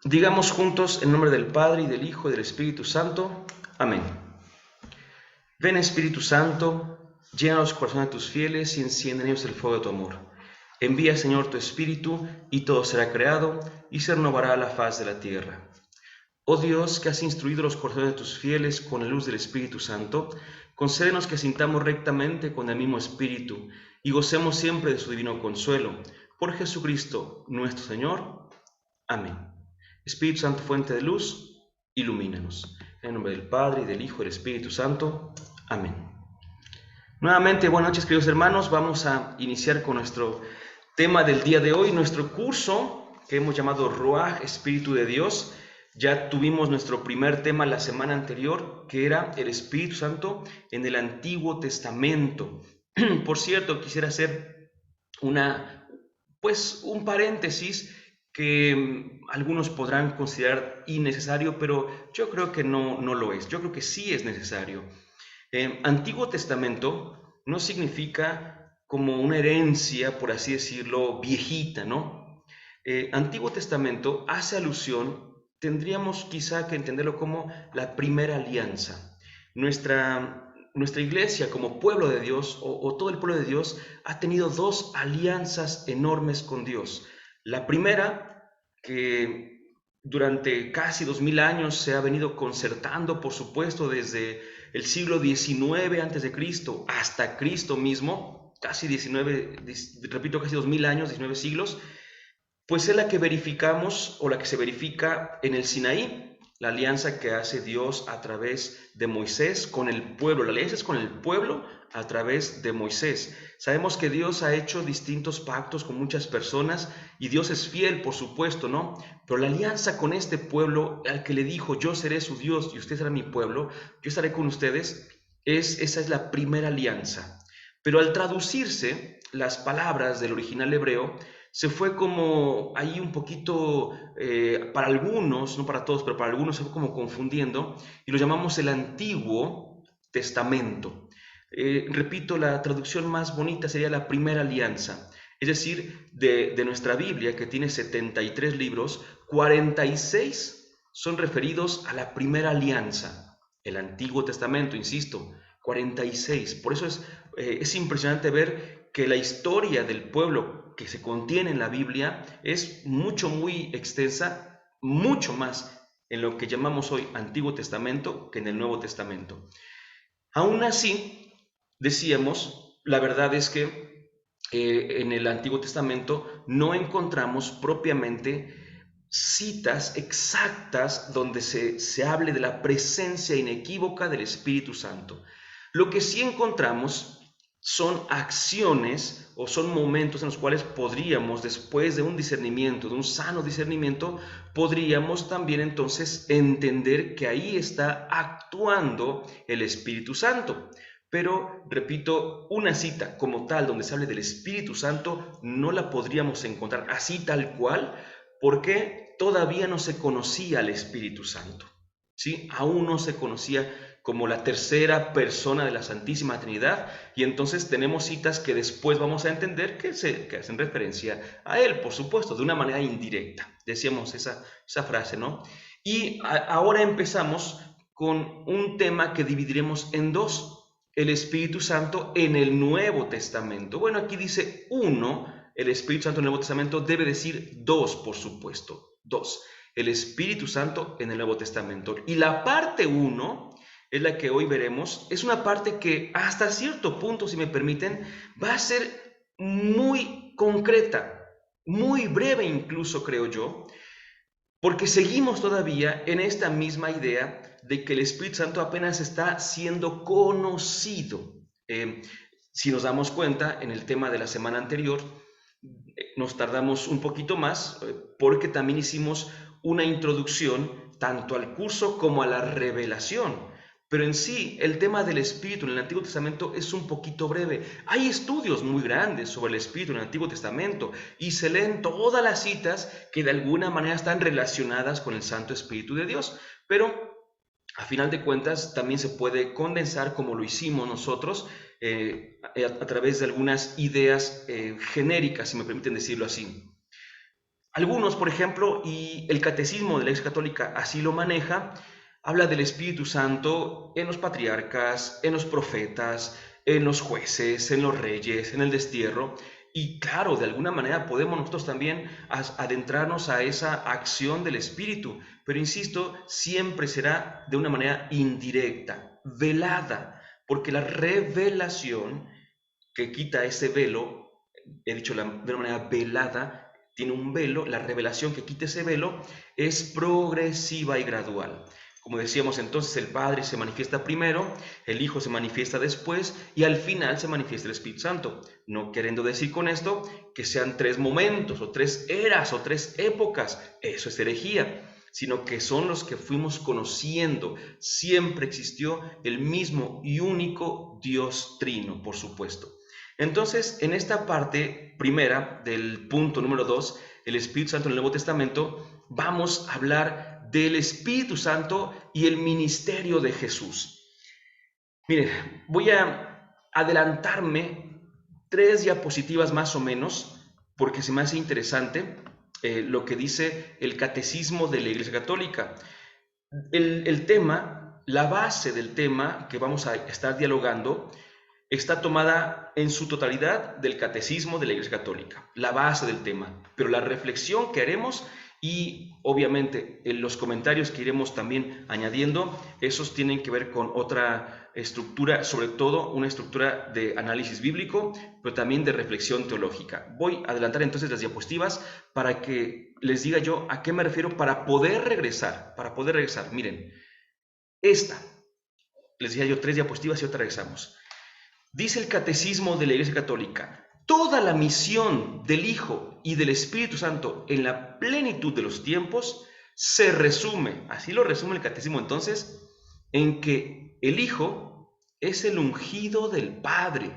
Digamos juntos en nombre del Padre, y del Hijo, y del Espíritu Santo. Amén. Ven Espíritu Santo, llena los corazones de tus fieles y enciende en ellos el fuego de tu amor. Envía, Señor, tu Espíritu, y todo será creado, y se renovará la faz de la tierra. Oh Dios, que has instruido los corazones de tus fieles con la luz del Espíritu Santo, concédenos que sintamos rectamente con el mismo Espíritu, y gocemos siempre de su divino consuelo. Por Jesucristo nuestro Señor. Amén. Espíritu Santo, fuente de luz, ilumínanos. En el nombre del Padre, y del Hijo, y del Espíritu Santo. Amén. Nuevamente, buenas noches, queridos hermanos. Vamos a iniciar con nuestro tema del día de hoy, nuestro curso que hemos llamado Ruaj, Espíritu de Dios. Ya tuvimos nuestro primer tema la semana anterior, que era el Espíritu Santo en el Antiguo Testamento. Por cierto, quisiera hacer un paréntesis que algunos podrán considerar innecesario, pero yo creo que no lo es. Yo creo que sí es necesario. Antiguo Testamento no significa como una herencia, por así decirlo, viejita, ¿no? Antiguo Testamento hace alusión, tendríamos quizá que entenderlo como la primera alianza. Nuestra iglesia como pueblo de Dios o todo el pueblo de Dios ha tenido dos alianzas enormes con Dios. La primera, que durante casi 2000 años se ha venido concertando, por supuesto, desde el siglo XIX antes de Cristo hasta Cristo mismo, casi 19, repito, casi 2000 años, 19 siglos, pues es la que verificamos o la que se verifica en el Sinaí, la alianza que hace Dios a través de Moisés con el pueblo. La alianza es con el pueblo a través de Moisés. Sabemos que Dios ha hecho distintos pactos con muchas personas y Dios es fiel, por supuesto, ¿no? Pero la alianza con este pueblo al que le dijo, yo seré su Dios y usted será mi pueblo, yo estaré con ustedes, esa es la primera alianza. Pero al traducirse las palabras del original hebreo, se fue como ahí un poquito, para algunos, no para todos, pero para algunos se fue como confundiendo y lo llamamos el Antiguo Testamento. Repito, la traducción más bonita sería la primera alianza, es decir, de nuestra Biblia, que tiene 73 libros, 46 son referidos a la primera alianza, el Antiguo Testamento, insisto, 46. Por eso es impresionante ver que la historia del pueblo que se contiene en la Biblia es muy extensa, mucho más en lo que llamamos hoy Antiguo Testamento que en el Nuevo Testamento. Aún así, decíamos, la verdad es que en el Antiguo Testamento no encontramos propiamente citas exactas donde se hable de la presencia inequívoca del Espíritu Santo. Lo que sí encontramos son acciones o son momentos en los cuales podríamos, después de un discernimiento, de un sano discernimiento, podríamos también entonces entender que ahí está actuando el Espíritu Santo. Pero, repito, una cita como tal donde se hable del Espíritu Santo no la podríamos encontrar así tal cual, porque todavía no se conocía al Espíritu Santo, ¿sí? Aún no se conocía como la tercera persona de la Santísima Trinidad, y entonces tenemos citas que después vamos a entender que hacen referencia a Él, por supuesto, de una manera indirecta. Decíamos esa frase, ¿no? Y ahora empezamos con un tema que dividiremos en dos, el Espíritu Santo en el Nuevo Testamento. Bueno, aquí dice uno, el Espíritu Santo en el Nuevo Testamento, debe decir dos, por supuesto, dos. El Espíritu Santo en el Nuevo Testamento. Y la parte uno es la que hoy veremos, es una parte que hasta cierto punto, si me permiten, va a ser muy concreta, muy breve incluso, creo yo, porque seguimos todavía en esta misma idea de que el Espíritu Santo apenas está siendo conocido. Si nos damos cuenta, en el tema de la semana anterior, nos tardamos un poquito más porque también hicimos una introducción tanto al curso como a la revelación. Pero en sí, el tema del Espíritu en el Antiguo Testamento es un poquito breve. Hay estudios muy grandes sobre el Espíritu en el Antiguo Testamento y se leen todas las citas que de alguna manera están relacionadas con el Santo Espíritu de Dios. Pero a final de cuentas también se puede condensar como lo hicimos nosotros a través de algunas ideas genéricas, si me permiten decirlo así. Algunos, por ejemplo, y el catecismo de la Iglesia Católica así lo maneja, habla del Espíritu Santo en los patriarcas, en los profetas, en los jueces, en los reyes, en el destierro. Y claro, de alguna manera podemos nosotros también adentrarnos a esa acción del Espíritu, pero insisto, siempre será de una manera indirecta, velada, porque la revelación que quita ese velo, he dicho de una manera velada, tiene un velo, la revelación que quita ese velo es progresiva y gradual. Como decíamos entonces, el Padre se manifiesta primero, el Hijo se manifiesta después y al final se manifiesta el Espíritu Santo. No queriendo decir con esto que sean tres momentos o tres eras o tres épocas, eso es herejía, sino que son los que fuimos conociendo. Siempre existió el mismo y único Dios trino, por supuesto. Entonces, en esta parte primera del punto número 2, el Espíritu Santo en el Nuevo Testamento, vamos a hablar del Espíritu Santo y el ministerio de Jesús. Miren, voy a adelantarme 3 diapositivas más o menos, porque se me hace interesante lo que dice el Catecismo de la Iglesia Católica. El tema, la base del tema que vamos a estar dialogando, está tomada en su totalidad del Catecismo de la Iglesia Católica, la base del tema, pero la reflexión que haremos y obviamente en los comentarios que iremos también añadiendo, esos tienen que ver con otra estructura, sobre todo una estructura de análisis bíblico, pero también de reflexión teológica. Voy a adelantar entonces las diapositivas para que les diga yo a qué me refiero para poder regresar. Miren, esta, les decía yo 3 diapositivas y otra regresamos. Dice el Catecismo de la Iglesia Católica, toda la misión del Hijo y del Espíritu Santo en la plenitud de los tiempos se resume, así lo resume el Catecismo entonces, en que el Hijo es el ungido del Padre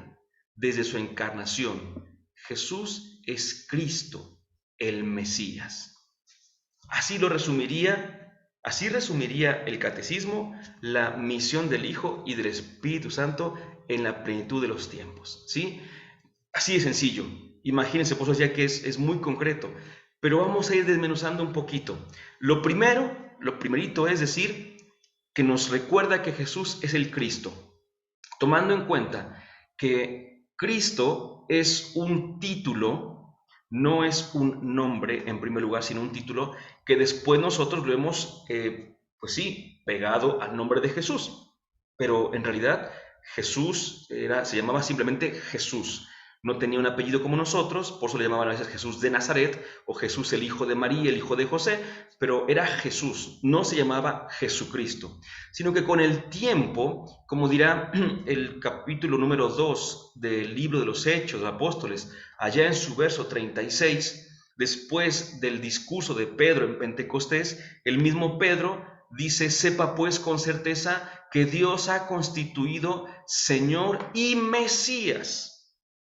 desde su encarnación. Jesús es Cristo, el Mesías. Así resumiría el Catecismo la misión del Hijo y del Espíritu Santo en la plenitud de los tiempos, ¿sí? Así de sencillo. Imagínense, pues ya que es muy concreto, pero vamos a ir desmenuzando un poquito. Lo primerito es decir, que nos recuerda que Jesús es el Cristo, tomando en cuenta que Cristo es un título, no es un nombre en primer lugar, sino un título que después nosotros lo hemos, pues sí, pegado al nombre de Jesús. Pero en realidad Jesús se llamaba simplemente Jesús. No tenía un apellido como nosotros, por eso le llamaban a veces Jesús de Nazaret o Jesús el hijo de María, el hijo de José, pero era Jesús, no se llamaba Jesucristo, sino que con el tiempo, como dirá el capítulo número 2 del libro de los Hechos de los Apóstoles, allá en su verso 36, después del discurso de Pedro en Pentecostés, el mismo Pedro dice, sepa pues con certeza que Dios ha constituido Señor y Mesías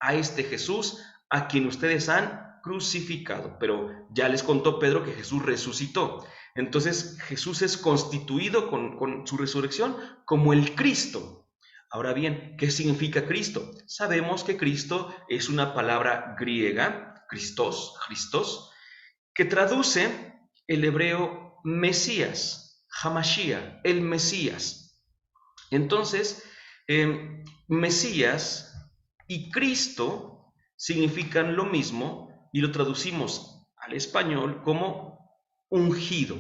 a este Jesús a quien ustedes han crucificado. Pero ya les contó Pedro que Jesús resucitó. Entonces Jesús es constituido con su resurrección como el Cristo. Ahora bien, ¿qué significa Cristo? Sabemos que Cristo es una palabra griega, Christos, que traduce el hebreo Mesías, Hamashiach, el Mesías. Entonces, Mesías y Cristo significan lo mismo y lo traducimos al español como ungido.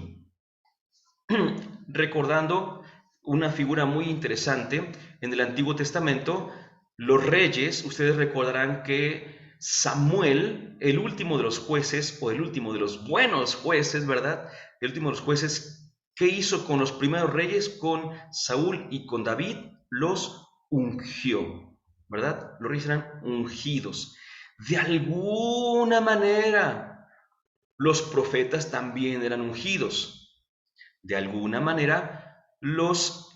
Recordando una figura muy interesante en el Antiguo Testamento, los reyes, ustedes recordarán que Samuel, el último de los jueces, o el último de los buenos jueces, ¿verdad? El último de los jueces, ¿qué hizo con los primeros reyes? Con Saúl y con David, los ungió, ¿verdad? Los reyes eran ungidos. De alguna manera, los profetas también eran ungidos. De alguna manera, los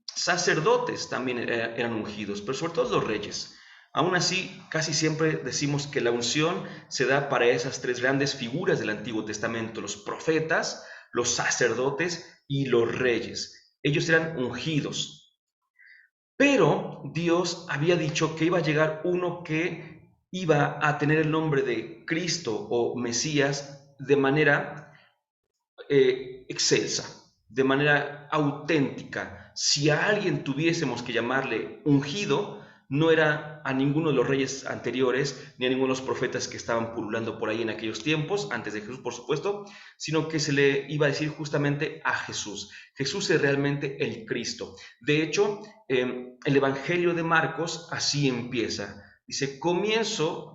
sacerdotes también eran ungidos, pero sobre todo los reyes. Aún así, casi siempre decimos que la unción se da para esas 3 grandes figuras del Antiguo Testamento, los profetas, los sacerdotes y los reyes. Ellos eran ungidos. Pero Dios había dicho que iba a llegar uno que iba a tener el nombre de Cristo o Mesías de manera excelsa, de manera auténtica. Si a alguien tuviésemos que llamarle ungido, no era a ninguno de los reyes anteriores, ni a ninguno de los profetas que estaban pululando por ahí en aquellos tiempos, antes de Jesús, por supuesto, sino que se le iba a decir justamente a Jesús. Jesús es realmente el Cristo. De hecho, el Evangelio de Marcos así empieza. Dice,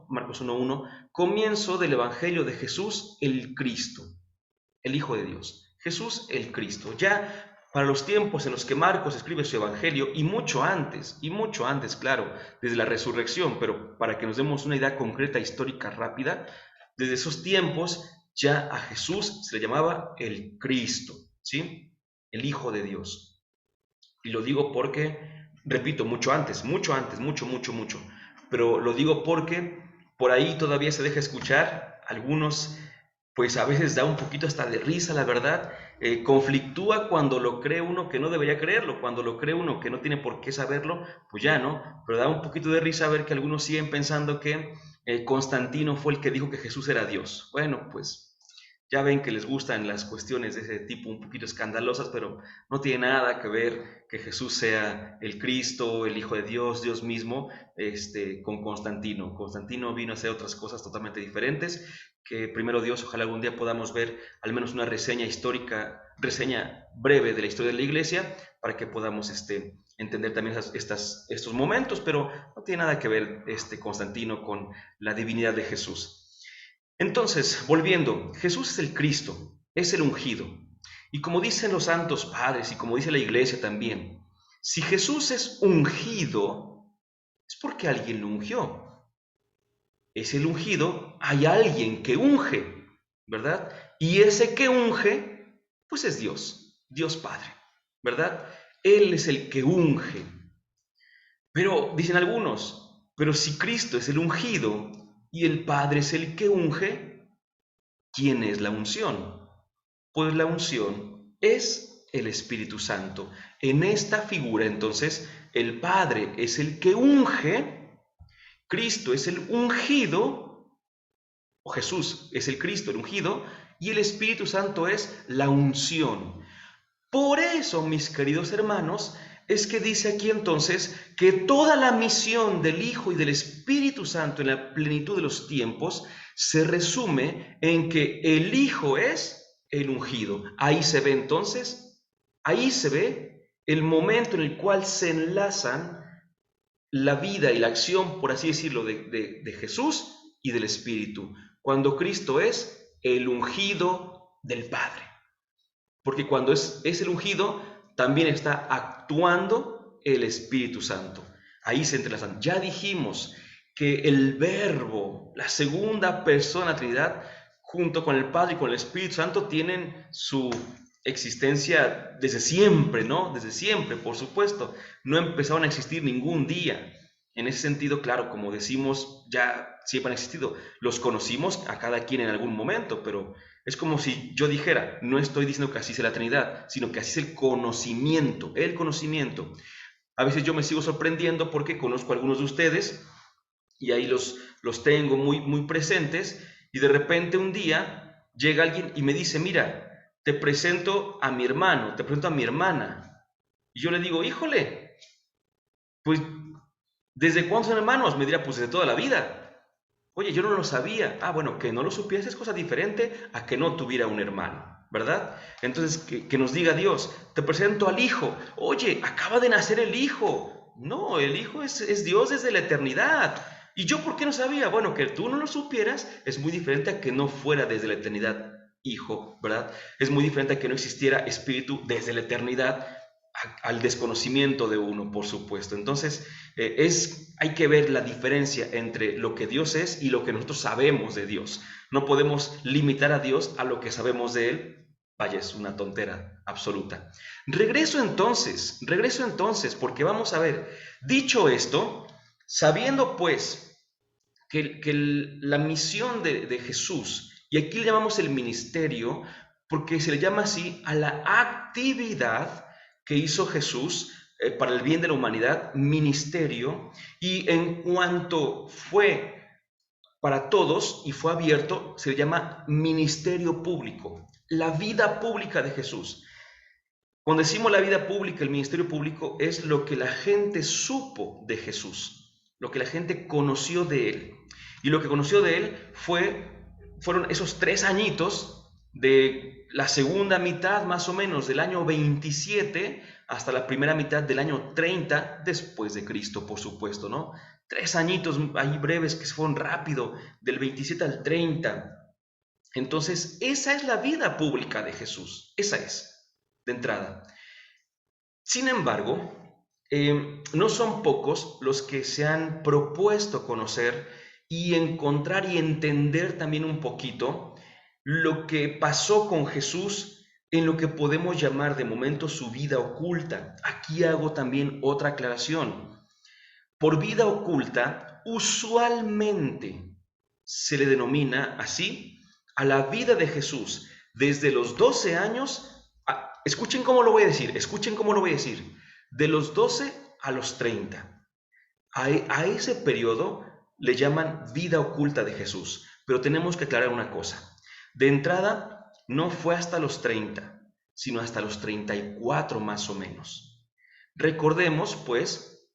Marcos 1:1, comienzo del Evangelio de Jesús, el Cristo, el Hijo de Dios. Jesús el Cristo. Ya para los tiempos en los que Marcos escribe su evangelio, y mucho antes, claro, desde la resurrección, pero para que nos demos una idea concreta, histórica, rápida, desde esos tiempos ya a Jesús se le llamaba el Cristo, ¿sí? El Hijo de Dios. Y lo digo porque, repito, mucho antes, mucho, mucho, pero lo digo porque por ahí todavía se deja escuchar algunos, pues a veces da un poquito hasta de risa, la verdad. Conflictúa cuando lo cree uno que no debería creerlo, cuando lo cree uno que no tiene por qué saberlo, pues ya, ¿no? Pero da un poquito de risa ver que algunos siguen pensando que Constantino fue el que dijo que Jesús era Dios. Bueno, pues ya ven que les gustan las cuestiones de ese tipo un poquito escandalosas, pero no tiene nada que ver que Jesús sea el Cristo, el Hijo de Dios, Dios mismo, con Constantino. Constantino vino a hacer otras cosas totalmente diferentes, que primero Dios, ojalá algún día podamos ver al menos una reseña histórica, reseña breve de la historia de la Iglesia, para que podamos entender también estos momentos, pero no tiene nada que ver Constantino con la divinidad de Jesús. Entonces, volviendo, Jesús es el Cristo, es el ungido. Y como dicen los santos padres y como dice la Iglesia también, si Jesús es ungido, es porque alguien lo ungió. Es el ungido, hay alguien que unge, ¿verdad? Y ese que unge, pues es Dios, Dios Padre, ¿verdad? Él es el que unge. Pero, dicen algunos, pero si Cristo es el ungido y el Padre es el que unge, ¿quién es la unción? Pues la unción es el Espíritu Santo. En esta figura, entonces, el Padre es el que unge, Cristo es el ungido, o Jesús es el Cristo, el ungido, y el Espíritu Santo es la unción. Por eso, mis queridos hermanos, es que dice aquí entonces que toda la misión del Hijo y del Espíritu Santo en la plenitud de los tiempos se resume en que el Hijo es el ungido. Ahí se ve entonces, ahí se ve el momento en el cual se enlazan la vida y la acción, por así decirlo, de Jesús y del Espíritu, cuando Cristo es el ungido del Padre. Porque cuando es el ungido, también está actuando el Espíritu Santo. Ahí se entrelazan. Ya dijimos que el Verbo, la segunda persona de la Trinidad, junto con el Padre y con el Espíritu Santo, tienen su existencia desde siempre, ¿no? Desde siempre, por supuesto. No empezaron a existir ningún día. En ese sentido, claro, como decimos, ya siempre han existido. Los conocimos a cada quien en algún momento, pero es como si yo dijera, no estoy diciendo que así sea la Trinidad, sino que así es el conocimiento, el conocimiento. A veces yo me sigo sorprendiendo porque conozco a algunos de ustedes y ahí los tengo muy, muy presentes, y de repente un día llega alguien y me dice, mira, te presento a mi hermano, te presento a mi hermana. Y yo le digo, híjole, pues, ¿desde cuándo son hermanos? Me dirá, pues desde toda la vida. Oye, yo no lo sabía. Ah, bueno, que no lo supiese es cosa diferente a que no tuviera un hermano, ¿verdad? Entonces, que nos diga Dios, te presento al Hijo. Oye, acaba de nacer el Hijo. No, el Hijo es Dios desde la eternidad. ¿Y yo por qué no sabía? Bueno, que tú no lo supieras es muy diferente a que no fuera desde la eternidad Hijo, ¿verdad? Es muy diferente a que no existiera Espíritu desde la eternidad al desconocimiento de uno, por supuesto. Entonces, hay que ver la diferencia entre lo que Dios es y lo que nosotros sabemos de Dios. No podemos limitar a Dios a lo que sabemos de Él. Vaya, es una tontera absoluta. Regreso entonces, porque vamos a ver, dicho esto, sabiendo pues que la misión de Jesús, y aquí le llamamos el ministerio, porque se le llama así a la actividad que hizo Jesús para el bien de la humanidad, ministerio, y en cuanto fue para todos y fue abierto, se llama ministerio público, la vida pública de Jesús. Cuando decimos la vida pública, el ministerio público es lo que la gente supo de Jesús, lo que la gente conoció de él. Y lo que conoció de él fueron esos 3 añitos de la segunda mitad más o menos del año 27 hasta la primera mitad del año 30 después de Cristo, por supuesto, ¿no? 3 añitos ahí breves que se fueron rápido, del 27 al 30. Entonces, esa es la vida pública de Jesús, esa es de entrada. Sin embargo, no son pocos los que se han propuesto conocer y encontrar y entender también un poquito lo que pasó con Jesús en lo que podemos llamar de momento su vida oculta. Aquí hago también otra aclaración. Por vida oculta, usualmente se le denomina así a la vida de Jesús desde los 12 años. Escuchen cómo lo voy a decir, escuchen cómo lo voy a decir. De los 12 a los 30. A ese periodo le llaman vida oculta de Jesús. Pero tenemos que aclarar una cosa. De entrada, no fue hasta los 30, sino hasta los 34 más o menos. Recordemos, pues,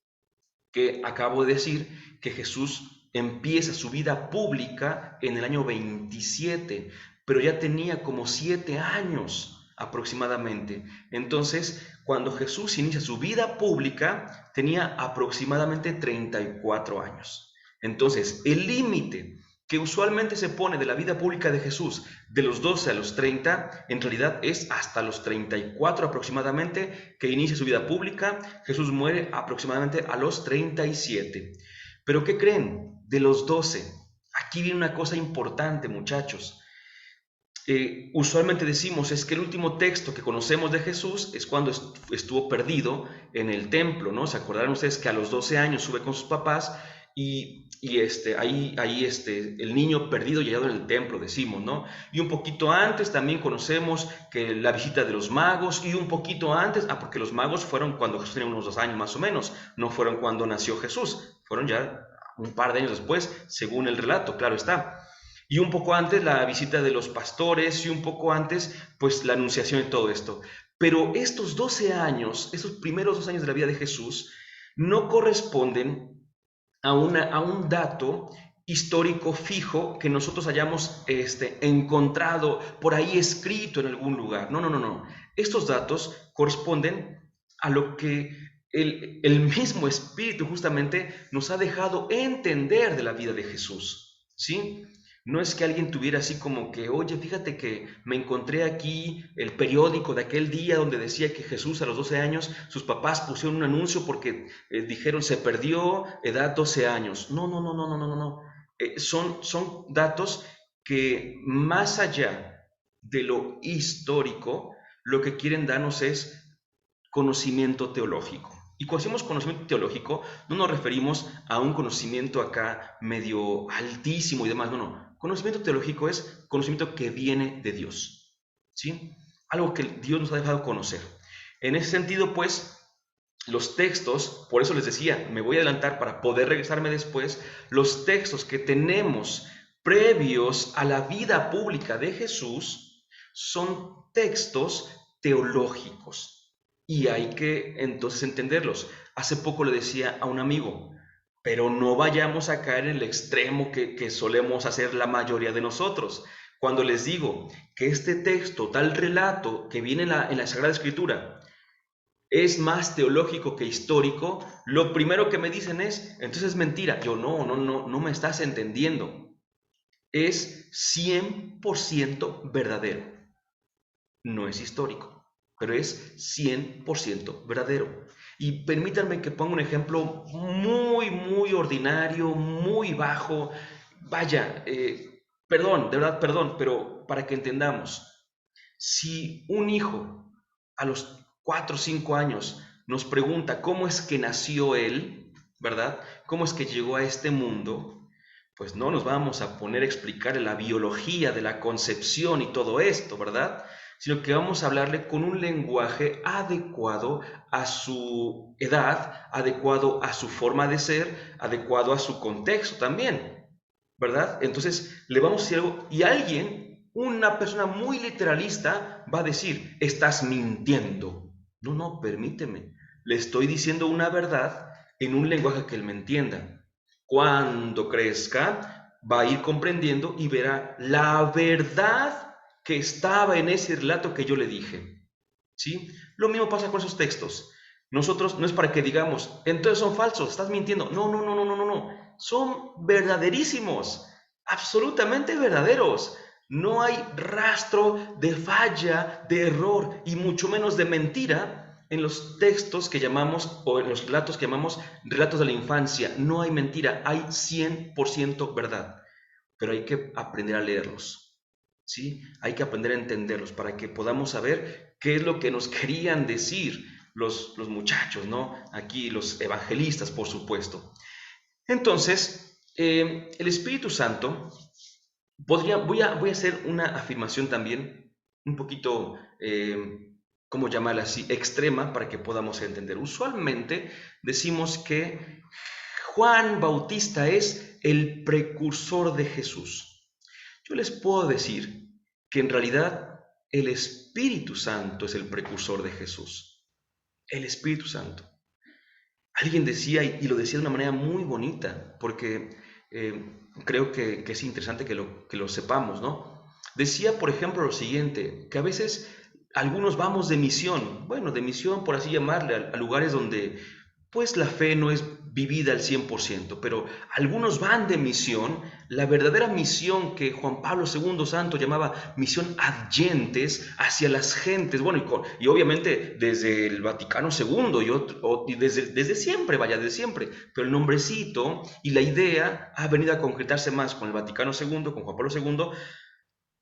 que acabo de decir que Jesús empieza su vida pública en el año 27, pero ya tenía como 7 años aproximadamente. Entonces, cuando Jesús inicia su vida pública, tenía aproximadamente 34 años. Entonces, el límite que usualmente se pone de la vida pública de Jesús de los 12 a los 30, en realidad es hasta los 34 aproximadamente que inicia su vida pública. Jesús muere aproximadamente a los 37. ¿Pero qué creen? De los 12. Aquí viene una cosa importante, muchachos. Usualmente decimos es que el último texto que conocemos de Jesús es cuando estuvo perdido en el templo, ¿no? ¿Se acordarán ustedes que a los 12 años sube con sus papás y ahí el niño perdido y hallado en el templo, decimos, ¿no? Y un poquito antes también conocemos que la visita de los magos y un poquito antes, porque los magos fueron cuando Jesús tenía unos 2 años más o menos, no fueron cuando nació Jesús, fueron ya un par de años después, según el relato, claro está. Y un poco antes la visita de los pastores y un poco antes pues la anunciación de todo esto. Pero estos 12 años, estos primeros 2 años de la vida de Jesús, no corresponden a un dato histórico fijo que nosotros hayamos encontrado por ahí escrito en algún lugar. No, no, no, no. Estos datos corresponden a lo que el mismo Espíritu justamente nos ha dejado entender de la vida de Jesús, ¿sí? No es que alguien tuviera así como que, oye, fíjate que me encontré aquí el periódico de aquel día donde decía que Jesús a los 12 años, sus papás pusieron un anuncio porque dijeron se perdió, edad 12 años. No, no, no, no, no, no, no. Son datos que más allá de lo histórico, lo que quieren darnos es conocimiento teológico. Y cuando decimos conocimiento teológico, no nos referimos a un conocimiento acá medio altísimo y demás, no, no. Conocimiento teológico es conocimiento que viene de Dios, ¿sí? Algo que Dios nos ha dejado conocer. En ese sentido, pues, los textos, por eso les decía, me voy a adelantar para poder regresarme después, los textos que tenemos previos a la vida pública de Jesús son textos teológicos. Y hay que entonces entenderlos. Hace poco le decía a un amigo, pero no vayamos a caer en el extremo que solemos hacer la mayoría de nosotros. Cuando les digo que este texto, tal relato que viene en la Sagrada Escritura, es más teológico que histórico, lo primero que me dicen es, entonces es mentira. Yo no me estás entendiendo. Es 100% verdadero. No es histórico, pero es 100% verdadero. Y permítanme que ponga un ejemplo muy, muy ordinario, muy bajo. Vaya, perdón, de verdad, perdón, pero para que entendamos, si un hijo a los 4 o 5 años nos pregunta cómo es que nació él, ¿verdad? ¿Cómo es que llegó a este mundo? Pues no nos vamos a poner a explicar la biología de la concepción y todo esto, ¿verdad? Sino que vamos a hablarle con un lenguaje adecuado a su edad, adecuado a su forma de ser, adecuado a su contexto también. ¿verdad? Entonces le vamos a decir algo y alguien, una persona muy literalista, va a decir, estás mintiendo. No, no, permíteme. Le estoy diciendo una verdad en un lenguaje que él me entienda. Cuando crezca, va a ir comprendiendo y verá la verdad que estaba en ese relato que yo le dije. ¿Sí? Lo mismo pasa con esos textos. Nosotros no es para que digamos, entonces son falsos, estás mintiendo. No, no, no, no, no, no, no. Son verdaderísimos, absolutamente verdaderos. No hay rastro de falla, de error y mucho menos de mentira en los textos que llamamos, o en los relatos que llamamos relatos de la infancia. No hay mentira, hay 100% verdad, pero hay que aprender a leerlos. ¿Sí? Hay que aprender a entenderlos para que podamos saber qué es lo que nos querían decir los muchachos, ¿no? Aquí los evangelistas, por supuesto. Entonces, el Espíritu Santo, voy a hacer una afirmación también un poquito, ¿cómo llamarla así?, extrema para que podamos entender. Usualmente decimos que Juan Bautista es el precursor de Jesús. Yo les puedo decir que en realidad el Espíritu Santo es el precursor de Jesús. El Espíritu Santo. Alguien decía, y lo decía de una manera muy bonita, porque creo que es interesante que lo sepamos, ¿no? Decía, por ejemplo, lo siguiente, que a veces algunos vamos de misión, bueno, de misión por así llamarle, a lugares donde pues la fe no es vivida al 100%, pero algunos van de misión, la verdadera misión que Juan Pablo II Santo llamaba misión adyentes hacia las gentes, bueno, y obviamente desde el Vaticano II y desde siempre, vaya, desde siempre, pero el nombrecito y la idea ha venido a concretarse más con el Vaticano II, con Juan Pablo II,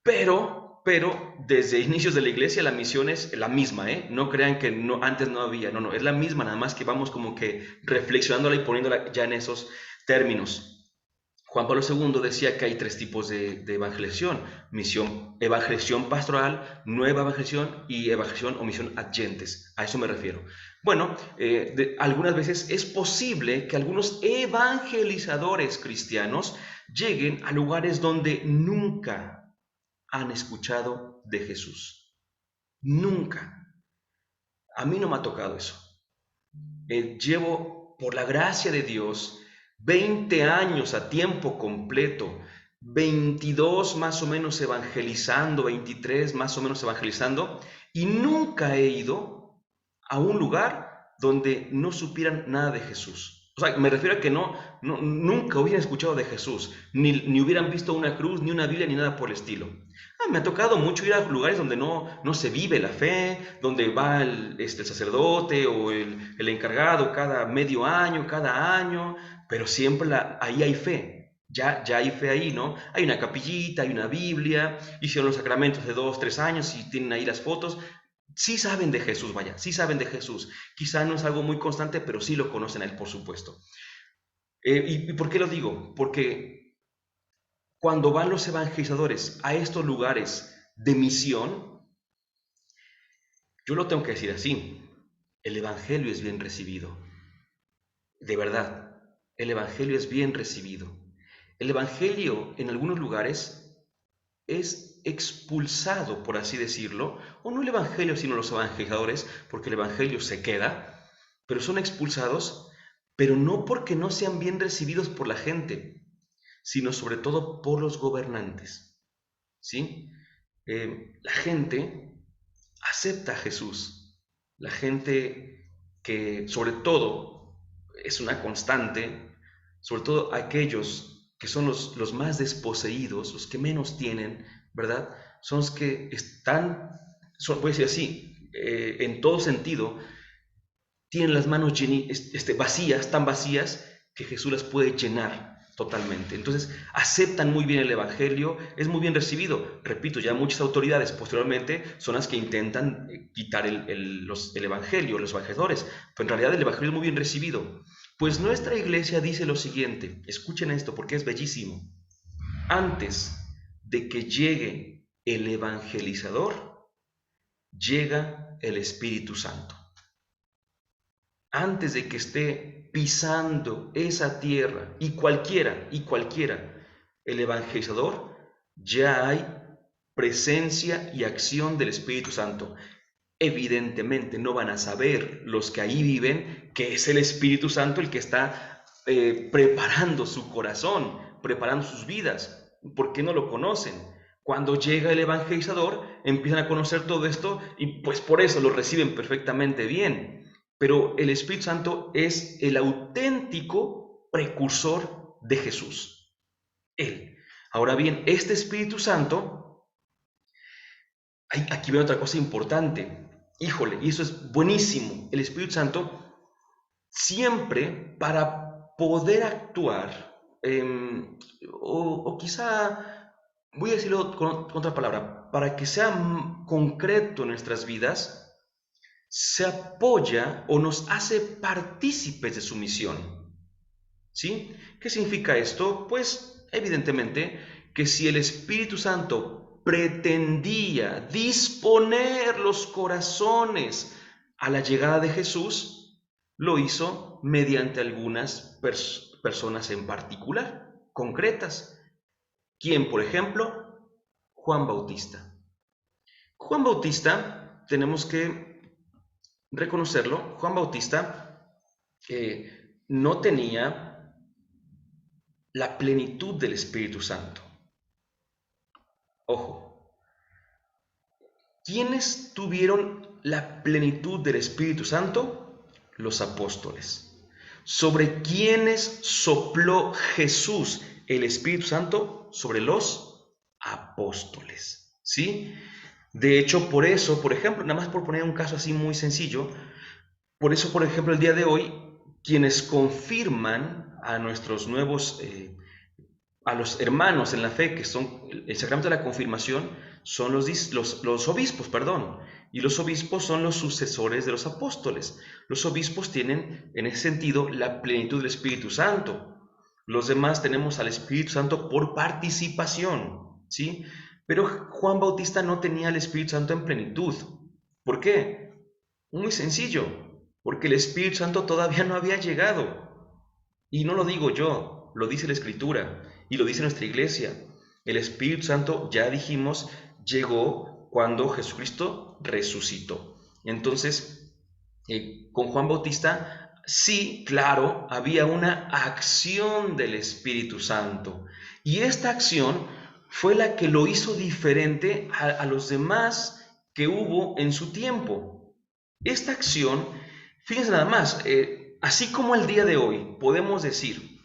pero desde inicios de la iglesia la misión es la misma, ¿eh? No crean que no, antes no había, no, no, es la misma, nada más que vamos como que reflexionándola y poniéndola ya en esos términos. Juan Pablo II decía que hay tres tipos de evangelización: misión, evangelización pastoral, nueva evangelización y evangelización o misión adyentes. A eso me refiero. Bueno, algunas veces es posible que algunos evangelizadores cristianos lleguen a lugares donde nunca han escuchado de Jesús. Nunca. A mí no me ha tocado eso. Llevo, por la gracia de Dios, 20 años a tiempo completo, 22 más o menos evangelizando, 23 más o menos evangelizando, y nunca he ido a un lugar donde no supieran nada de Jesús. O sea, me refiero a que nunca hubieran escuchado de Jesús, ni hubieran visto una cruz, ni una Biblia, ni nada por el estilo. Me ha tocado mucho ir a lugares donde no se vive la fe, donde va el sacerdote o el encargado cada medio año, cada año, pero siempre ahí hay fe. Ya hay fe ahí, ¿no? Hay una capillita, hay una Biblia, hicieron los sacramentos de 2, 3 años y tienen ahí las fotos. Sí saben de Jesús, vaya, sí saben de Jesús. Quizá no es algo muy constante, pero sí lo conocen a Él, por supuesto. ¿Y por qué lo digo? Porque cuando van los evangelizadores a estos lugares de misión, yo lo tengo que decir así, el Evangelio es bien recibido. De verdad, el Evangelio es bien recibido. El Evangelio en algunos lugares es expulsado, por así decirlo, o no el Evangelio, sino los evangelizadores, porque el Evangelio se queda, pero son expulsados, pero no porque no sean bien recibidos por la gente, sino sobre todo por los gobernantes. ¿Sí? La gente acepta a Jesús. La gente que sobre todo es una constante, sobre todo aquellos que son los más desposeídos, los que menos tienen, ¿verdad? Son los que están, voy a decir así, en todo sentido, tienen las manos vacías, tan vacías, que Jesús las puede llenar totalmente. Entonces, aceptan muy bien el Evangelio, es muy bien recibido. Repito, ya muchas autoridades posteriormente son las que intentan quitar el Evangelio, los evangelizadores, pero en realidad el Evangelio es muy bien recibido. Pues nuestra iglesia dice lo siguiente, escuchen esto porque es bellísimo. Antes de que llegue el evangelizador, llega el Espíritu Santo. Antes de que esté pisando esa tierra, y cualquiera, el evangelizador, ya hay presencia y acción del Espíritu Santo. Evidentemente no van a saber los que ahí viven que es el Espíritu Santo el que está preparando su corazón, preparando sus vidas. ¿Por qué no lo conocen? Cuando llega el evangelizador, empiezan a conocer todo esto y pues por eso lo reciben perfectamente bien. Pero el Espíritu Santo es el auténtico precursor de Jesús. Él. Ahora bien, este Espíritu Santo, aquí viene otra cosa importante. Híjole, y eso es buenísimo. El Espíritu Santo siempre para poder actuar, o quizá, voy a decirlo con otra palabra, para que sea concreto en nuestras vidas, se apoya o nos hace partícipes de su misión. ¿Sí? ¿Qué significa esto? Pues evidentemente que si el Espíritu Santo pretendía disponer los corazones a la llegada de Jesús, lo hizo mediante algunas personas en particular, concretas. ¿Quién, por ejemplo? Juan Bautista. Juan Bautista, tenemos que reconocerlo, Juan Bautista no tenía la plenitud del Espíritu Santo. Ojo, ¿quiénes tuvieron la plenitud del Espíritu Santo? Los apóstoles. ¿Sobre quiénes sopló Jesús el Espíritu Santo? Sobre los apóstoles. ¿Sí? De hecho, por eso, por ejemplo, nada más por poner un caso así muy sencillo, por eso, por ejemplo, el día de hoy, quienes confirman a nuestros nuevos a los hermanos en la fe, que son el sacramento de la confirmación, son los obispos, perdón, y los obispos son los sucesores de los apóstoles. Los obispos tienen, en ese sentido, la plenitud del Espíritu Santo. Los demás tenemos al Espíritu Santo por participación, ¿sí? Pero Juan Bautista no tenía el Espíritu Santo en plenitud. ¿Por qué? Muy sencillo, porque el Espíritu Santo todavía no había llegado. Y no lo digo yo, lo dice la Escritura y lo dice nuestra iglesia. El Espíritu Santo, ya dijimos, llegó cuando Jesucristo resucitó. Entonces, con Juan Bautista, sí, claro, había una acción del Espíritu Santo. Y esta acción fue la que lo hizo diferente a los demás que hubo en su tiempo. Esta acción, fíjense nada más, así como el día de hoy podemos decir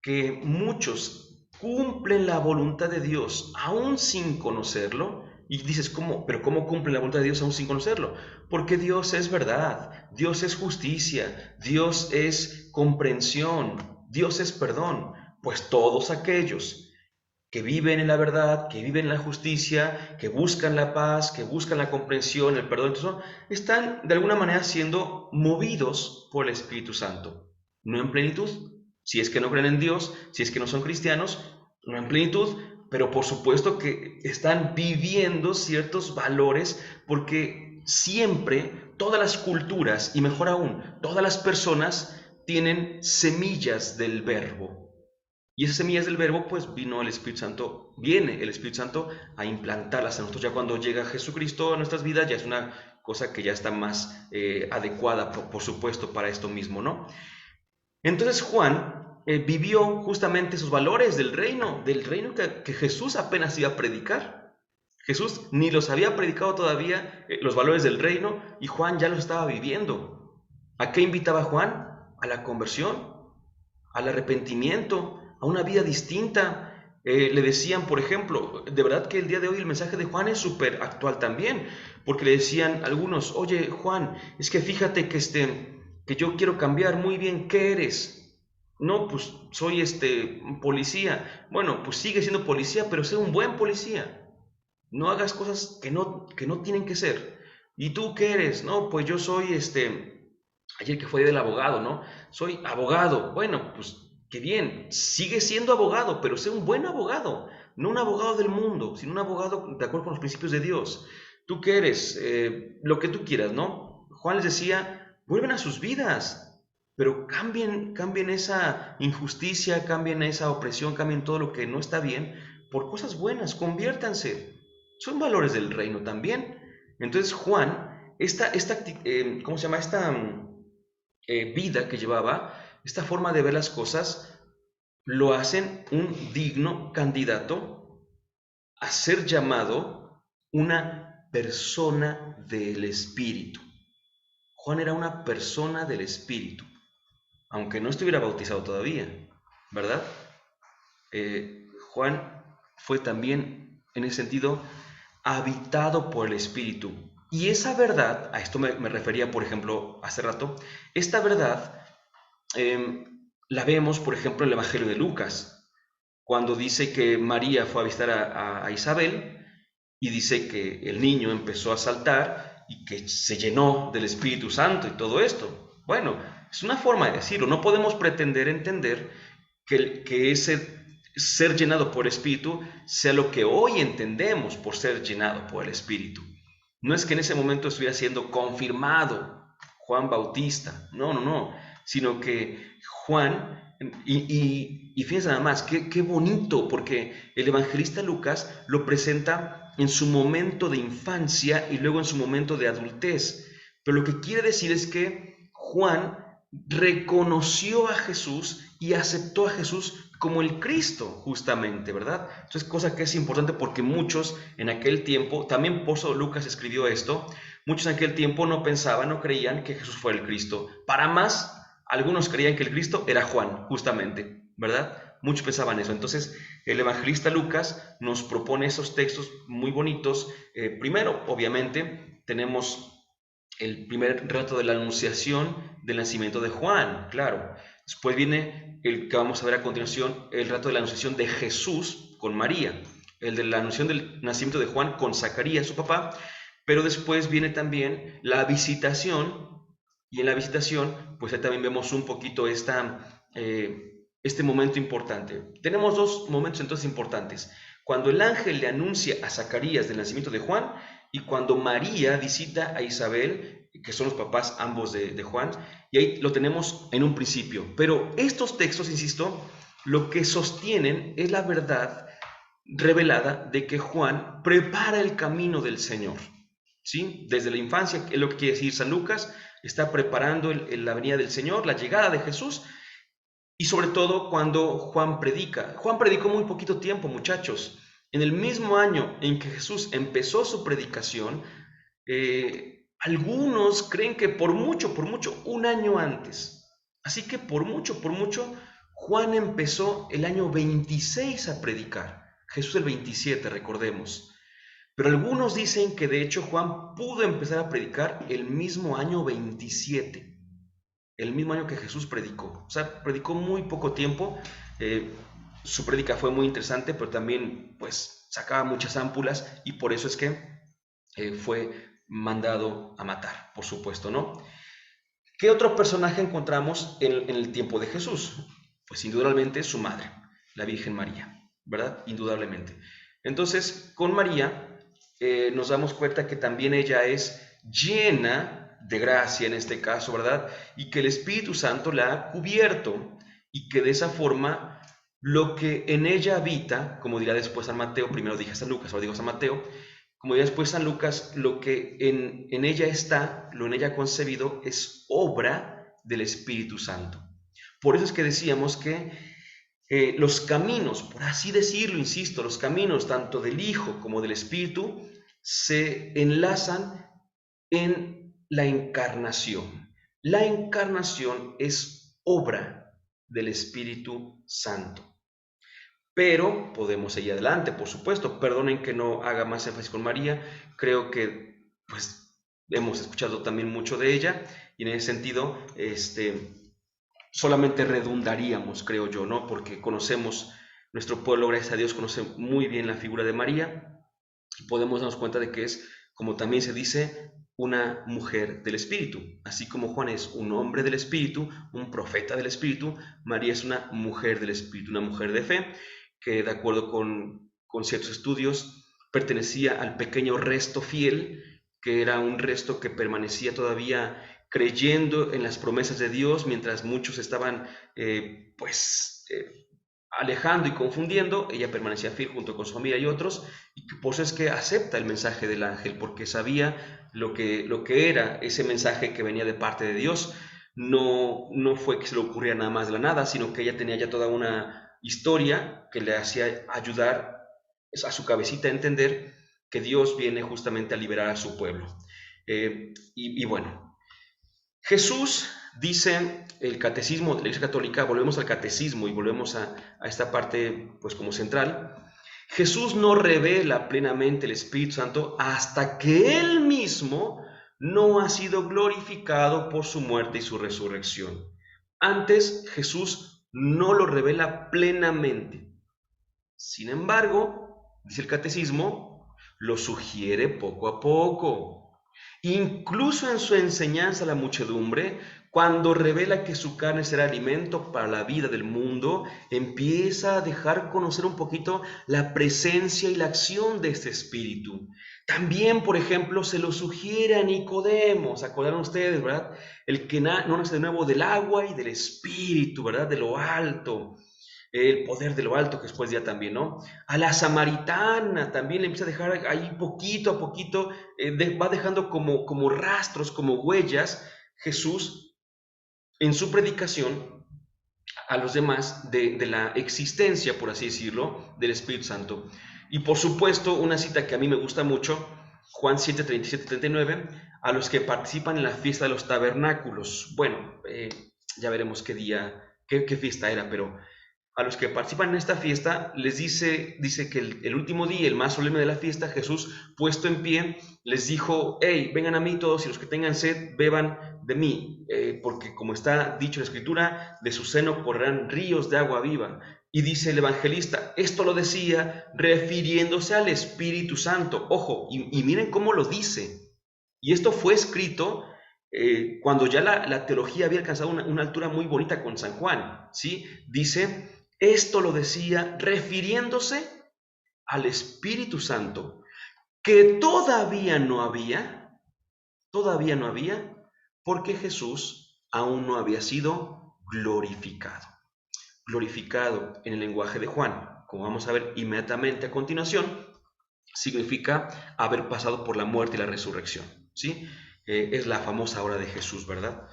que muchos cumplen la voluntad de Dios aún sin conocerlo, y dices, ¿cómo? ¿Pero cómo cumplen la voluntad de Dios aún sin conocerlo? Porque Dios es verdad, Dios es justicia, Dios es comprensión, Dios es perdón. Pues todos aquellos que viven en la verdad, que viven en la justicia, que buscan la paz, que buscan la comprensión, el perdón, todo eso, están de alguna manera siendo movidos por el Espíritu Santo. No en plenitud, si es que no creen en Dios, si es que no son cristianos, no en plenitud, pero por supuesto que están viviendo ciertos valores porque siempre todas las culturas, y mejor aún, todas las personas tienen semillas del verbo. Y esas semillas del verbo, pues viene el Espíritu Santo a implantarlas en nosotros. Ya cuando llega Jesucristo a nuestras vidas, ya es una cosa que ya está más adecuada, por supuesto, para esto mismo, ¿no? Entonces Juan vivió justamente esos valores del reino que Jesús apenas iba a predicar. Jesús ni los había predicado todavía, los valores del reino, y Juan ya los estaba viviendo. ¿A qué invitaba Juan? A la conversión, al arrepentimiento, a una vida distinta. Le decían, por ejemplo, de verdad que el día de hoy el mensaje de Juan es súper actual también, porque le decían algunos, oye Juan, es que fíjate que yo quiero cambiar, muy bien, ¿qué eres? No, pues soy policía. Bueno, pues sigue siendo policía, pero sé un buen policía. No hagas cosas que no tienen que ser. ¿Y tú qué eres? No, pues yo soy ayer que fue del abogado, ¿no? Soy abogado. Bueno, pues qué bien, sigue siendo abogado, pero sé un buen abogado, no un abogado del mundo, sino un abogado de acuerdo con los principios de Dios. ¿Tú qué eres? Lo que tú quieras, ¿no? Juan les decía, vuelven a sus vidas. pero cambien esa injusticia, cambien esa opresión, cambien todo lo que no está bien por cosas buenas, conviértanse. Son valores del reino también. Entonces Juan, ¿cómo se llama? Esta vida que llevaba, esta forma de ver las cosas, lo hacen un digno candidato a ser llamado una persona del Espíritu. Juan era una persona del Espíritu, aunque no estuviera bautizado todavía, ¿verdad? Juan fue también, en ese sentido, habitado por el Espíritu. Y esa verdad, a esto me refería, por ejemplo, hace rato, esta verdad la vemos, por ejemplo, en el Evangelio de Lucas, cuando dice que María fue a visitar a Isabel y dice que el niño empezó a saltar y que se llenó del Espíritu Santo y todo esto. Bueno, es una forma de decirlo. No podemos pretender entender que ese ser llenado por el Espíritu sea lo que hoy entendemos por ser llenado por el Espíritu. No es que en ese momento estuviera siendo confirmado Juan Bautista, no, sino que Juan, y fíjense nada más, qué bonito, porque el evangelista Lucas lo presenta en su momento de infancia y luego en su momento de adultez. Pero lo que quiere decir es que Juan reconoció a Jesús y aceptó a Jesús como el Cristo, justamente, ¿verdad? Entonces, cosa que es importante porque muchos en aquel tiempo, también por eso Lucas escribió esto, muchos en aquel tiempo no pensaban, no creían que Jesús fuera el Cristo. Para más, algunos creían que el Cristo era Juan, justamente, ¿verdad? Muchos pensaban eso. Entonces, el evangelista Lucas nos propone esos textos muy bonitos. Primero, obviamente, tenemos el primer relato de la anunciación del nacimiento de Juan, claro. Después viene el que vamos a ver a continuación, el relato de la anunciación de Jesús con María, el de la anunciación del nacimiento de Juan con Zacarías, su papá, pero después viene también la visitación, y en la visitación, pues ahí también vemos un poquito este momento importante. Tenemos dos momentos entonces importantes. Cuando el ángel le anuncia a Zacarías del nacimiento de Juan y cuando María visita a Isabel, que son los papás ambos de Juan, y ahí lo tenemos en un principio. Pero estos textos, insisto, lo que sostienen es la verdad revelada de que Juan prepara el camino del Señor. ¿Sí? Desde la infancia, es lo que quiere decir San Lucas, está preparando la venida del Señor, la llegada de Jesús, y sobre todo cuando Juan predica. Juan predicó muy poquito tiempo, muchachos. En el mismo año en que Jesús empezó su predicación, algunos creen que por mucho, un año antes. Así que por mucho, Juan empezó el año 26 a predicar. Jesús el 27, recordemos. Pero algunos dicen que de hecho Juan pudo empezar a predicar el mismo año 27, el mismo año que Jesús predicó. O sea, predicó muy poco tiempo. Eh, su prédica fue muy interesante, pero también pues sacaba muchas ámpulas y por eso es que fue mandado a matar, por supuesto, ¿no? ¿Qué otro personaje encontramos en el tiempo de Jesús? Pues indudablemente su madre, la Virgen María, ¿verdad? Indudablemente. Entonces, con María nos damos cuenta que también ella es llena de gracia en este caso, ¿verdad? Y que el Espíritu Santo la ha cubierto y que de esa forma lo que en ella habita, como dirá después San Mateo, primero dije San Lucas, ahora digo San Mateo, como dirá después San Lucas, lo que en ella está, lo en ella concebido, es obra del Espíritu Santo. Por eso es que decíamos que los caminos, por así decirlo, insisto, los caminos tanto del Hijo como del Espíritu se enlazan en la encarnación. La encarnación es obra del Espíritu Santo. Pero podemos seguir adelante, por supuesto. Perdonen que no haga más énfasis con María. Creo que pues hemos escuchado también mucho de ella y en ese sentido solamente redundaríamos, creo yo, ¿no? Porque conocemos, nuestro pueblo, gracias a Dios, conoce muy bien la figura de María y podemos darnos cuenta de que es, como también se dice, una mujer del Espíritu. Así como Juan es un hombre del Espíritu, un profeta del Espíritu, María es una mujer del Espíritu, una mujer de fe, que de acuerdo con ciertos estudios pertenecía al pequeño resto fiel, que era un resto que permanecía todavía creyendo en las promesas de Dios, mientras muchos estaban alejando y confundiendo. Ella permanecía fiel junto con su familia y otros, y por eso es que acepta el mensaje del ángel, porque sabía lo que era ese mensaje que venía de parte de Dios. No fue que se le ocurría nada más de la nada, sino que ella tenía ya toda una historia que le hacía ayudar a su cabecita a entender que Dios viene justamente a liberar a su pueblo. Y bueno, Jesús, dice el catecismo de la Iglesia Católica, volvemos al catecismo y volvemos a esta parte pues como central. Jesús no revela plenamente el Espíritu Santo hasta que Él mismo no ha sido glorificado por su muerte y su resurrección. Antes, Jesús no lo revela plenamente. Sin embargo, dice el catecismo, lo sugiere poco a poco. Incluso en su enseñanza a la muchedumbre, cuando revela que su carne será alimento para la vida del mundo, empieza a dejar conocer un poquito la presencia y la acción de este Espíritu. También, por ejemplo, se lo sugiere a Nicodemo, ¿se acordaron ustedes, verdad? El que no nace de nuevo del agua y del Espíritu, ¿verdad? De lo alto. El poder de lo alto, que después ya también, ¿no? A la samaritana también le empieza a dejar ahí poquito a poquito, va dejando como rastros, como huellas, Jesús en su predicación a los demás de la existencia, por así decirlo, del Espíritu Santo. Y por supuesto, una cita que a mí me gusta mucho, Juan 7, 37, 39, a los que participan en la fiesta de los tabernáculos. Bueno, ya veremos qué día, qué fiesta era, pero a los que participan en esta fiesta les dice que el último día, el más solemne de la fiesta, Jesús, puesto en pie, les dijo: hey, vengan a mí todos y los que tengan sed, beban de mí, porque como está dicho en la Escritura, de su seno correrán ríos de agua viva. Y dice el evangelista, esto lo decía refiriéndose al Espíritu Santo. Ojo, y miren cómo lo dice. Y esto fue escrito cuando ya la teología había alcanzado una altura muy bonita con San Juan, ¿sí? Dice, esto lo decía refiriéndose al Espíritu Santo, que todavía no había, porque Jesús aún no había sido glorificado. Glorificado en el lenguaje de Juan, como vamos a ver inmediatamente a continuación, significa haber pasado por la muerte y la resurrección, ¿sí? Es la famosa hora de Jesús, ¿verdad?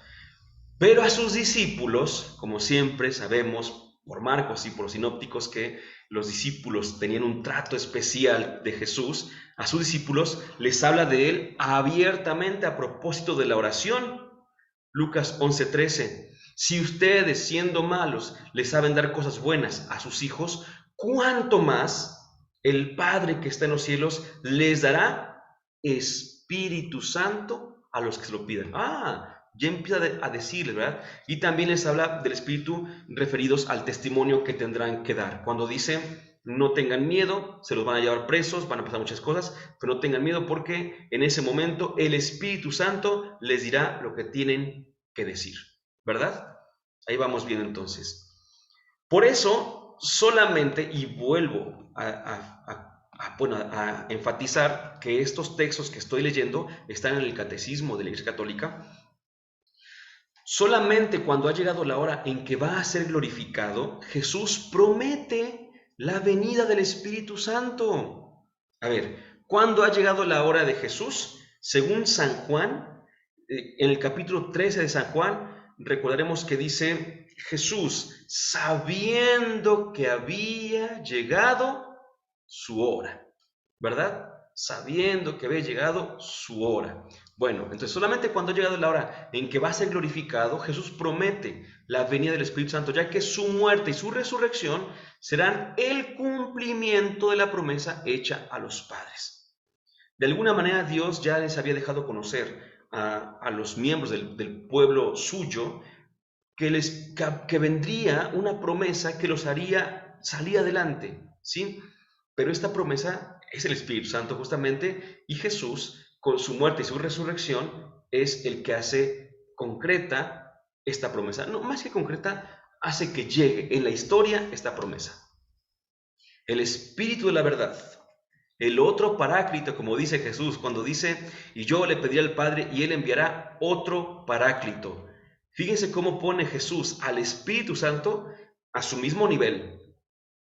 Pero a sus discípulos, como siempre sabemos por Marcos y por los sinópticos que los discípulos tenían un trato especial de Jesús, a sus discípulos les habla de él abiertamente a propósito de la oración. Lucas 11:13. Si ustedes, siendo malos, les saben dar cosas buenas a sus hijos, ¿cuánto más el Padre que está en los cielos les dará Espíritu Santo a los que se lo pidan? Ya empieza a decirles, ¿verdad? Y también les habla del Espíritu referidos al testimonio que tendrán que dar. Cuando dice, no tengan miedo, se los van a llevar presos, van a pasar muchas cosas, pero no tengan miedo porque en ese momento el Espíritu Santo les dirá lo que tienen que decir, ¿verdad? Ahí vamos bien entonces. Por eso, solamente, y vuelvo a enfatizar que estos textos que estoy leyendo están en el Catecismo de la Iglesia Católica. Solamente cuando ha llegado la hora en que va a ser glorificado, Jesús promete la venida del Espíritu Santo. A ver, ¿cuándo ha llegado la hora de Jesús? Según San Juan, en el capítulo 13 de San Juan, recordaremos que dice Jesús, sabiendo que había llegado su hora, ¿verdad? Sabiendo que había llegado su hora. Bueno, entonces solamente cuando ha llegado la hora en que va a ser glorificado, Jesús promete la venida del Espíritu Santo, ya que su muerte y su resurrección serán el cumplimiento de la promesa hecha a los padres. De alguna manera Dios ya les había dejado conocer a los miembros del pueblo suyo que vendría una promesa que los haría salir adelante, ¿sí? Pero esta promesa es el Espíritu Santo justamente, y Jesús, con su muerte y su resurrección, es el que hace concreta esta promesa. No, más que concreta, hace que llegue en la historia esta promesa. El Espíritu de la verdad, El otro Paráclito, como dice Jesús, cuando dice, y yo le pediré al Padre y Él enviará otro Paráclito. Fíjense cómo pone Jesús al Espíritu Santo a su mismo nivel,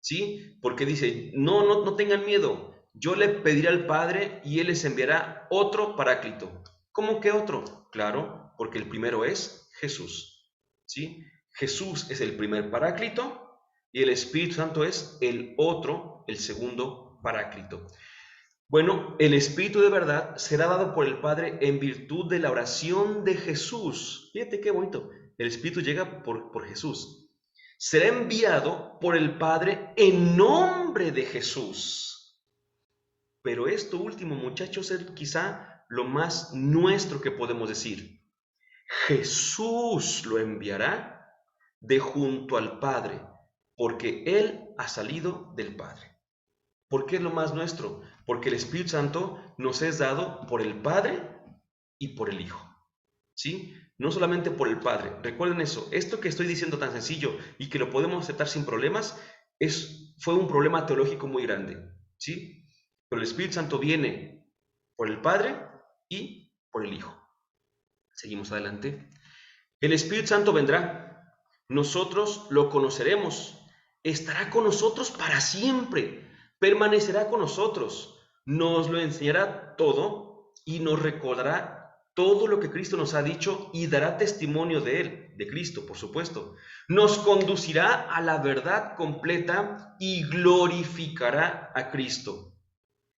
¿sí? Porque dice, no tengan miedo, yo le pediré al Padre y Él les enviará otro Paráclito. ¿Cómo que otro? Claro, porque el primero es Jesús, ¿sí? Jesús es el primer Paráclito y el Espíritu Santo es el otro, el segundo Paráclito. Bueno, el Espíritu de verdad será dado por el Padre en virtud de la oración de Jesús. Fíjate qué bonito. El Espíritu llega por Jesús. Será enviado por el Padre en nombre de Jesús. Pero esto último, muchachos, es quizá lo más nuestro que podemos decir. Jesús lo enviará de junto al Padre, porque Él ha salido del Padre. ¿Por qué es lo más nuestro? Porque el Espíritu Santo nos es dado por el Padre y por el Hijo, ¿sí? No solamente por el Padre. Recuerden eso. Esto que estoy diciendo tan sencillo y que lo podemos aceptar sin problemas, fue un problema teológico muy grande, ¿sí? Pero el Espíritu Santo viene por el Padre y por el Hijo. Seguimos adelante. El Espíritu Santo vendrá. Nosotros lo conoceremos. Estará con nosotros para siempre. Permanecerá con nosotros, nos lo enseñará todo y nos recordará todo lo que Cristo nos ha dicho y dará testimonio de Él, de Cristo, por supuesto. Nos conducirá a la verdad completa y glorificará a Cristo.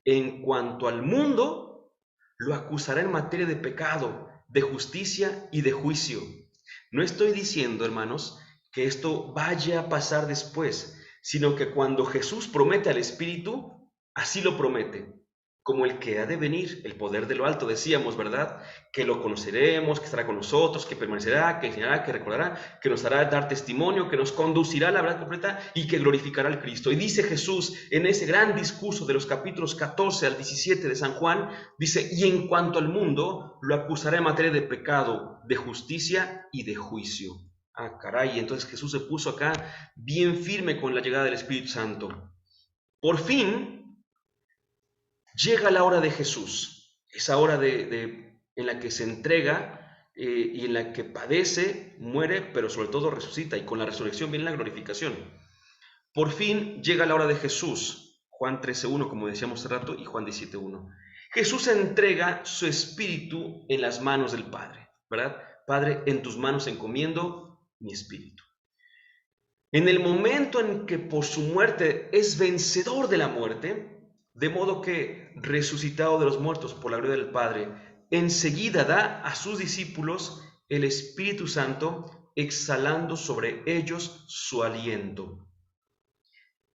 En cuanto al mundo, lo acusará en materia de pecado, de justicia y de juicio. No estoy diciendo, hermanos, que esto vaya a pasar después, sino que cuando Jesús promete al Espíritu, así lo promete, como el que ha de venir, el poder de lo alto, decíamos, ¿verdad? Que lo conoceremos, que estará con nosotros, que permanecerá, que enseñará, que recordará, que nos hará dar testimonio, que nos conducirá a la verdad completa y que glorificará al Cristo. Y dice Jesús en ese gran discurso de los capítulos 14 al 17 de San Juan, dice, y en cuanto al mundo, lo acusará en materia de pecado, de justicia y de juicio. Ah, caray, entonces Jesús se puso acá bien firme con la llegada del Espíritu Santo. Por fin llega la hora de Jesús, esa hora en la que se entrega y en la que padece, muere, pero sobre todo resucita, y con la resurrección viene la glorificación. Por fin llega la hora de Jesús, Juan 13:1, como decíamos hace rato, y Juan 17:1. Jesús entrega su espíritu en las manos del Padre, ¿verdad? Padre, en tus manos encomiendo mi espíritu. En el momento en que por su muerte es vencedor de la muerte, de modo que, resucitado de los muertos por la gloria del Padre, enseguida da a sus discípulos el Espíritu Santo, exhalando sobre ellos su aliento.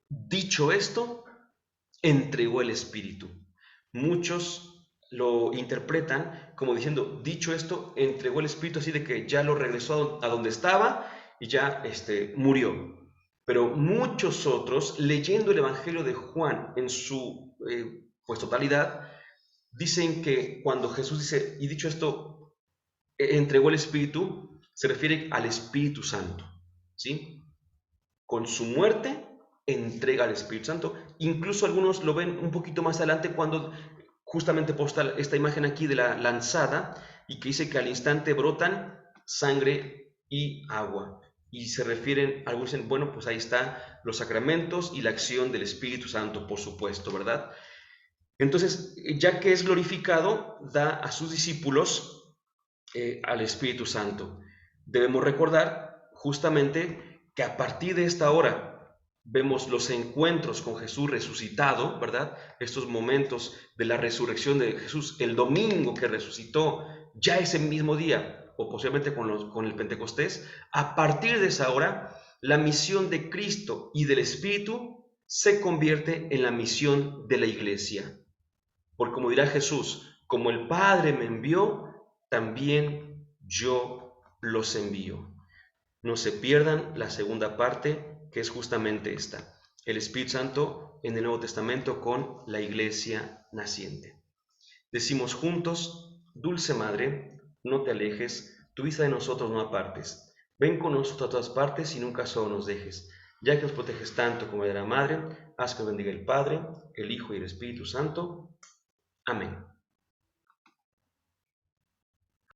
Dicho esto, entregó el Espíritu. Muchos lo interpretan como diciendo, dicho esto, entregó el Espíritu, así de que ya lo regresó a donde estaba y ya murió. Pero muchos otros, leyendo el Evangelio de Juan en su totalidad, dicen que cuando Jesús dice, y dicho esto, entregó el Espíritu, se refiere al Espíritu Santo, ¿sí? Con su muerte entrega al Espíritu Santo. Incluso algunos lo ven un poquito más adelante cuando justamente posta esta imagen aquí de la lanzada y que dice que al instante brotan sangre y agua. Y se refieren, algunos dicen, bueno, pues ahí están los sacramentos y la acción del Espíritu Santo, por supuesto, ¿verdad? Entonces, ya que es glorificado, da a sus discípulos al Espíritu Santo. Debemos recordar justamente que a partir de esta hora vemos los encuentros con Jesús resucitado, ¿verdad? Estos momentos de la resurrección de Jesús, el domingo que resucitó, ya ese mismo día, o posiblemente con el Pentecostés, a partir de esa hora, la misión de Cristo y del Espíritu se convierte en la misión de la Iglesia. Porque como dirá Jesús, como el Padre me envió, también yo los envío. No se pierdan la segunda parte, que es justamente esta. El Espíritu Santo en el Nuevo Testamento con la Iglesia naciente. Decimos juntos, Dulce Madre, no te alejes, tu vista de nosotros no apartes. Ven con nosotros a todas partes y nunca solo nos dejes. ya que nos proteges tanto como de la Madre, haz que bendiga el Padre, el Hijo y el Espíritu Santo. Amén.